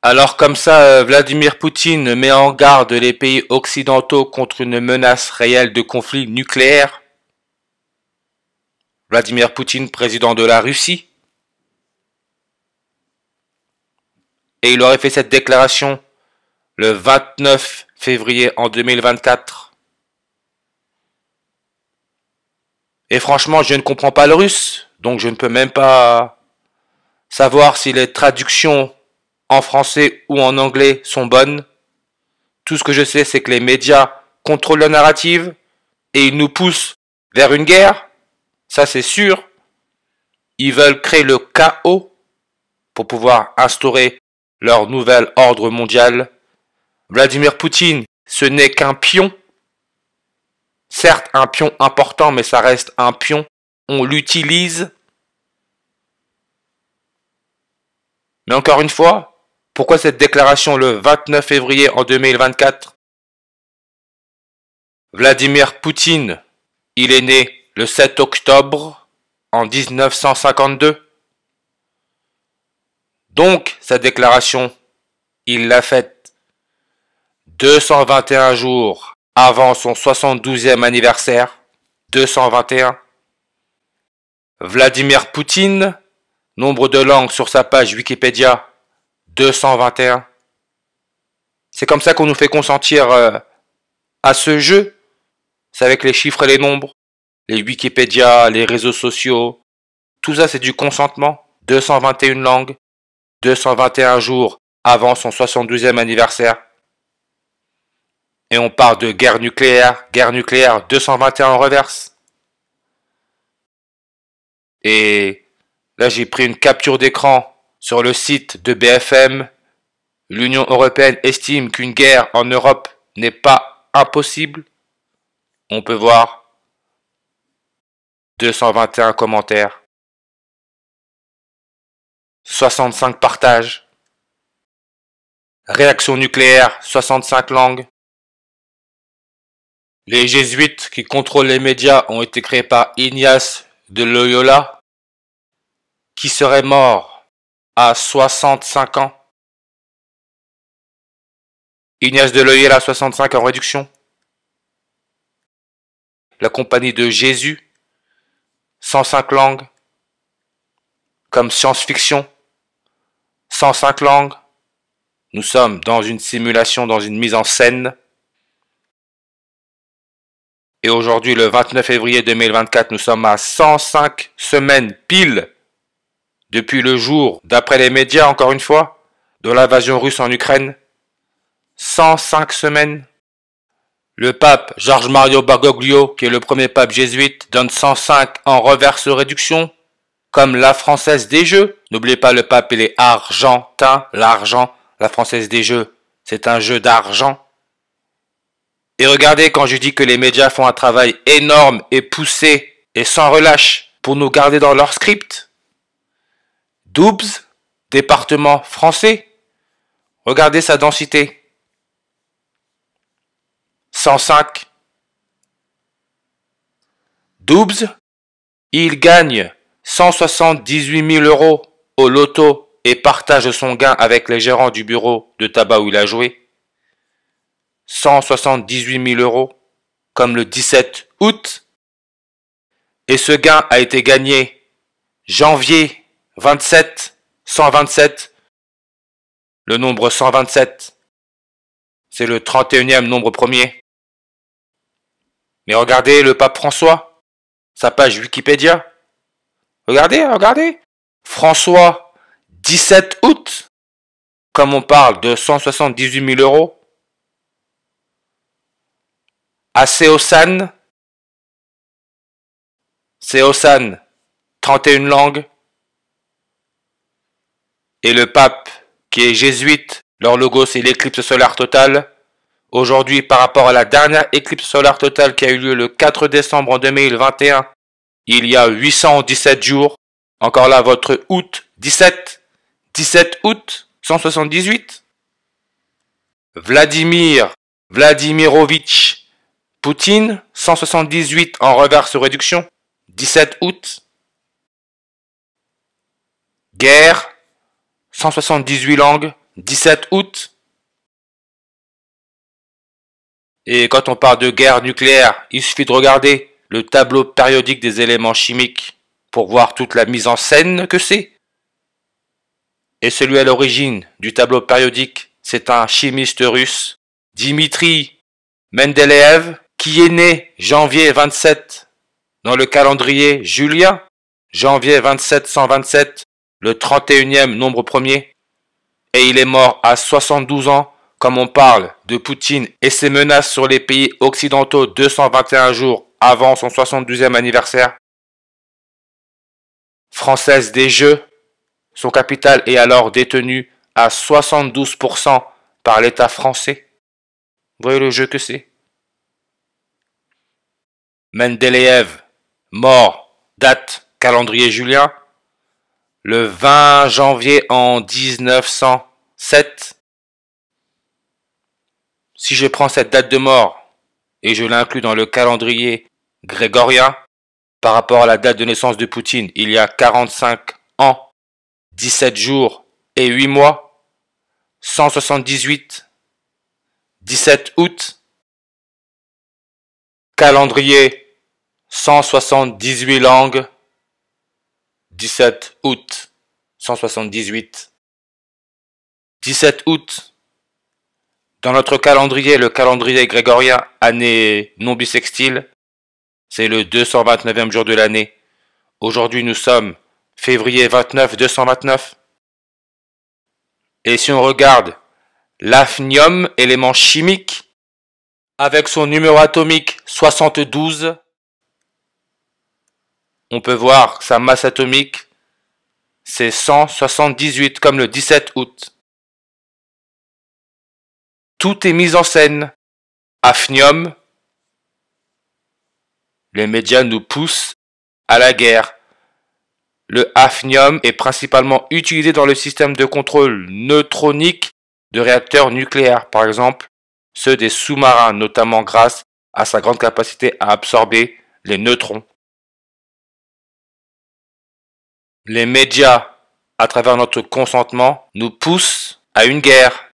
Alors comme ça, Vladimir Poutine met en garde les pays occidentaux contre une menace réelle de conflit nucléaire. Vladimir Poutine, président de la Russie. Et il aurait fait cette déclaration le 29 février en 2024. Et franchement, je ne comprends pas le russe, donc je ne peux même pas savoir si les traductions en français ou en anglais sont bonnes. Tout ce que je sais, c'est que les médias contrôlent la narrative et ils nous poussent vers une guerre. Ça, c'est sûr. Ils veulent créer le chaos pour pouvoir instaurer leur nouvel ordre mondial. Vladimir Poutine, ce n'est qu'un pion. Certes, un pion important, mais ça reste un pion. On l'utilise. Mais encore une fois, pourquoi cette déclaration le 29 février en 2024? Vladimir Poutine, il est né le 7 octobre en 1952. Donc, cette déclaration, il l'a faite 221 jours avant son 72e anniversaire. 221. Vladimir Poutine, nombre de langues sur sa page Wikipédia, 221. C'est comme ça qu'on nous fait consentir à ce jeu. C'est avec les chiffres et les nombres, les Wikipédia, les réseaux sociaux. Tout ça, c'est du consentement. 221 langues, 221 jours avant son 72e anniversaire. Et on parle de guerre nucléaire 221 en reverse. Et là, j'ai pris une capture d'écran sur le site de BFM. L'Union européenne estime qu'une guerre en Europe n'est pas impossible. On peut voir 221 commentaires, 65 partages, réaction nucléaire, 65 langues. Les jésuites qui contrôlent les médias ont été créés par Ignace de Loyola, qui serait mort à 65 ans. Ignace de Loyola, 65 en réduction. La compagnie de Jésus, 105 langues. Comme science-fiction, 105 langues. Nous sommes dans une simulation, dans une mise en scène. Et aujourd'hui, le 29 février 2024, nous sommes à 105 semaines pile depuis le jour, d'après les médias encore une fois, de l'invasion russe en Ukraine. 105 semaines. Le pape George Mario Bergoglio, qui est le premier pape jésuite, donne 105 en reverse réduction, comme la Française des Jeux. N'oubliez pas, le pape, il est argentin, l'argent, la Française des Jeux, c'est un jeu d'argent. Et regardez, quand je dis que les médias font un travail énorme et poussé et sans relâche pour nous garder dans leur script. Doubs, département français, regardez sa densité. 105. Doubs, il gagne 178 000 euros au loto et partage son gain avec les gérants du bureau de tabac où il a joué. 178 000 euros, comme le 17 août. Et ce gain a été gagné janvier 27, 127. Le nombre 127, c'est le 31e nombre premier. Mais regardez le pape François, sa page Wikipédia. Regardez. François, 17 août. Comme on parle de 178 000 euros. À Céosan, 31 langues. Et le pape, qui est jésuite, leur logo c'est l'éclipse solaire totale. Aujourd'hui, par rapport à la dernière éclipse solaire totale qui a eu lieu le 4 décembre en 2021, il y a 817 jours. Encore là, votre août, 17 août, 178. Vladimirovitch Poutine, 178 en reverse réduction, 17 août. Guerre, 178 langues, 17 août. Et quand on parle de guerre nucléaire, il suffit de regarder le tableau périodique des éléments chimiques pour voir toute la mise en scène que c'est. Et celui à l'origine du tableau périodique, c'est un chimiste russe, Dimitri Mendeleïev, qui est né janvier 27 dans le calendrier julien, janvier 2727, le 31e nombre premier, et il est mort à 72 ans, comme on parle de Poutine et ses menaces sur les pays occidentaux 221 jours avant son 72e anniversaire. Française des Jeux, son capital est alors détenu à 72% par l'État français. Vous voyez le jeu que c'est. Mendeleïev, mort, date, calendrier julien, le 20 janvier en 1907. Si je prends cette date de mort et je l'inclus dans le calendrier grégorien, par rapport à la date de naissance de Poutine, il y a 45 ans, 17 jours et 8 mois, 178, 17 août, calendrier 178 langues, 17 août, 178, 17 août, dans notre calendrier, le calendrier grégorien, année non bissextile, c'est le 229e jour de l'année. Aujourd'hui, nous sommes février 29, 229. Et si on regarde l'hafnium, élément chimique, avec son numéro atomique 72, on peut voir que sa masse atomique, c'est 178, comme le 17 août. Tout est mis en scène. Hafnium, les médias nous poussent à la guerre. Le hafnium est principalement utilisé dans le système de contrôle neutronique de réacteurs nucléaires, par exemple ceux des sous-marins, notamment grâce à sa grande capacité à absorber les neutrons. Les médias, à travers notre consentement, nous poussent à une guerre.